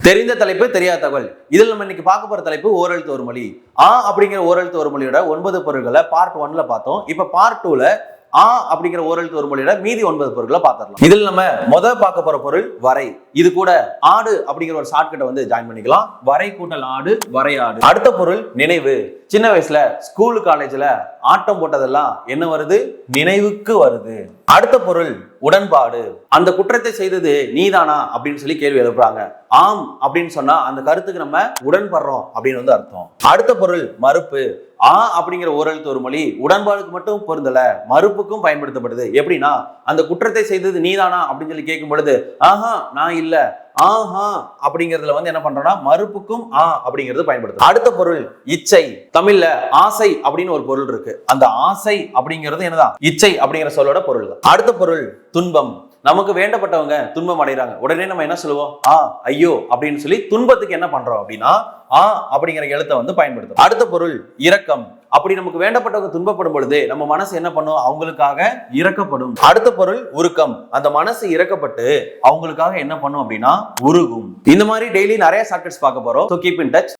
தெரிந்த தலைப்பு தெரியாத தகவல். இதில் நம்ம இன்னைக்கு பார்க்க போற தலைப்பு ஓரெழுத்து ஒரு மொழி. அப்படிங்கிற ஓரெழுத்து ஒரு மொழியோட 9 பொருள்களை பார்ட் 1ல பார்த்தோம். இப்ப பார்ட் 2ல அப்படிங்கிற ஓரெழுத்து ஒரு மொழியோட மீதி 9 பொருட்களை பார்த்துடலாம். இதில் நம்ம பார்க்க போற பொருள் வரை. இது கூட ஆடு அப்படிங்கிற ஒரு ஷார்ட்கட்டை வந்து ஜாயின் பண்ணிக்கலாம். வரை கூட்டல் ஆடு, வரையாடு. அடுத்த பொருள் நினைவு. சின்ன வயசுல ஸ்கூல் காலேஜ்ல ஆட்டம் போட்டதெல்லாம் என்ன வருது? நினைவுக்கு வருது. அடுத்த பொருள் உடன்பாடு. அந்த குற்றத்தை செய்தது நீதானா அப்படின்னு சொல்லி கேள்வி எழுப்புறாங்க. ஆம் அப்படின்னு சொன்னா அந்த கருத்துக்கு நம்ம உடன்படுறோம் அப்படின்னு வந்து அர்த்தம். அடுத்த பொருள் மறுப்பு. அப்படிங்கிற ஓரெழுத்து ஒரு மொழி உடன்பாடுக்கு மட்டும் பொருந்தல, மறுப்புக்கும் பயன்படுத்தப்படுது. எப்படின்னா அந்த குற்றத்தை செய்தது நீதானா அப்படின்னு சொல்லி கேட்கும் பொழுது நான் இல்ல, அப்படிங்கிறதுல வந்து என்ன பண்றோம்னா மறுப்புக்கும் அப்படிங்கிறது பயன்படுத்தும். அடுத்த பொருள் இச்சை. தமிழ்ல ஆசை அப்படின்னு ஒரு பொருள் இருக்கு. அந்த ஆசை அப்படிங்கிறது என்னதான்? இச்சை அப்படிங்கிற சொல்லோட பொருள் தான். அடுத்த பொருள் துன்பம். நமக்கு வேண்டப்பட்டவங்க துன்பம் அடைகிறாங்க, உடனே நம்ம என்ன சொல்லுவோம்? ஐயோ அப்படின்னு சொல்லி துன்பத்துக்கு என்ன பண்றோம் அப்படின்னா அப்படிங்கிற எழுத்தை வந்து பயன்படுத்தும். அடுத்த பொருள் இரக்கம். அப்படி நமக்கு வேண்டப்பட்டவங்க துன்பப்படும் பொழுது நம்ம மனசு என்ன பண்ணும்? அவங்களுக்காக இரக்கப்படும். அடுத்த பொருள் உருக்கம். அந்த மனசு இரக்கப்பட்டு அவங்களுக்காக என்ன பண்ணும் அப்படின்னா உருகும். இந்த மாதிரி டெய்லி நிறைய ஷார்ட்கட்ஸ் பார்க்க போறோம். So keep in touch.